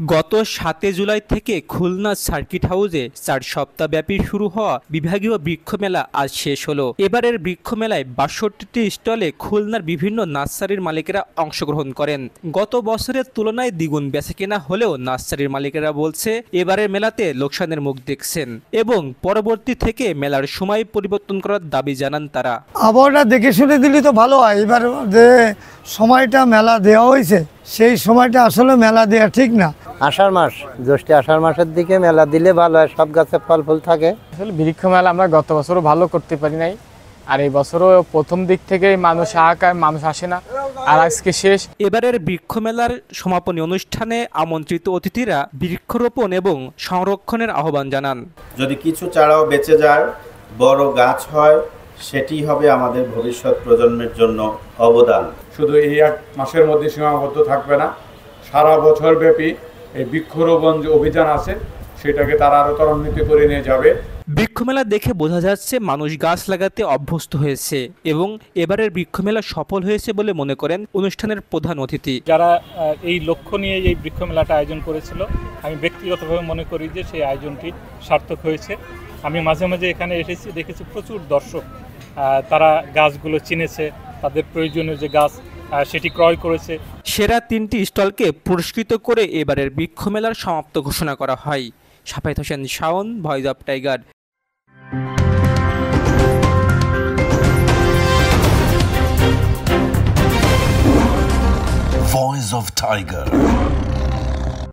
গত ৭ জুলাই থেকে খুলনা সার্কিট হাউসে ৪ সপ্তাহব্যাপী শুরু হওয়া বিভাগীয় বৃক্ষ মেলা আজ শেষ হলো। এবারের বৃক্ষ মেলায় ৬২টি স্টলে খুলনার বিভিন্ন নার্সারির মালিকেরা অংশগ্রহণ করেন। গত বছরের তুলনায় দ্বিগুণ বেচাকেনা হলেও নার্সারির মালিকেরা বলছে এবারের মেলাতে লোকসানের মুখ দেখছেন এবং পরবর্তী থেকে মেলার সময় পরিবর্তন করার দাবি জানান তারা। আবহাওয়াটা দেখে শুনে দিলে তো ভালো হয়। এবার যে সময়টা মেলা দেওয়া হয়েছে সেই সময়টা আসলে মেলা দেওয়া ঠিক না। আষাঢ় মাস, জ্যৈষ্ঠী আষাঢ় মাসের দিকে মেলা দিলে ভালো হয়, সব গাছে ফল ফুল থাকে। আসলে বৃক্ষ মেলা আমরা গত বছরও ভালো করতে পারি নাই, আর এই বছরও প্রথম দিক থেকে মানুষ হাহাকার, মানুষ আসে না, আর আজকে শেষ। এবারের বৃক্ষ মেলার সমাপনী অনুষ্ঠানে আমন্ত্রিত অতিথিরা বৃক্ষরোপণ এবং সংরক্ষণের আহ্বান জানান। যদি কিছু চারাও বেঁচে যায়, বড় গাছ হয়, সেটি হবে আমাদের ভবিষ্যৎ প্রজন্মের জন্য অবদান। শুধু এই ১ মাসের মধ্যে সীমাবদ্ধ থাকবে না, সারা বছর ব্যাপী এই বৃক্ষরোপণ যে অভিযান আছে সেটাকে তারা আরো ত্বরান্বিত করে নিয়ে যাবে। বৃক্ষমেলা দেখে বোঝা যাচ্ছে মানুষ গাছ লাগাতে অভ্যস্ত হয়েছে এবং এবারের বৃক্ষমেলা সফল হয়েছে বলে মনে করেন অনুষ্ঠানের প্রধান অতিথি। যারা এই লক্ষ্য নিয়ে এই বৃক্ষমেলাটা আয়োজন করেছিল, আমি ব্যক্তিগতভাবে মনে করি যে সেই আয়োজনটি সার্থক হয়েছে। আমি মাঝে মাঝে এখানে এসেছি, দেখেছি প্রচুর দর্শক, তারা গাছগুলো চিনেছে, তাদের প্রয়োজনীয় যে গাছ সেটি ক্রয় করেছে। সেরা ৩টি স্টলকে পুরস্কৃত করে এবারের বৃক্ষমেলার সমাপ্ত ঘোষণা করা হয়। Safayet Hossain Shaon, voice of tiger. Voice of Tiger.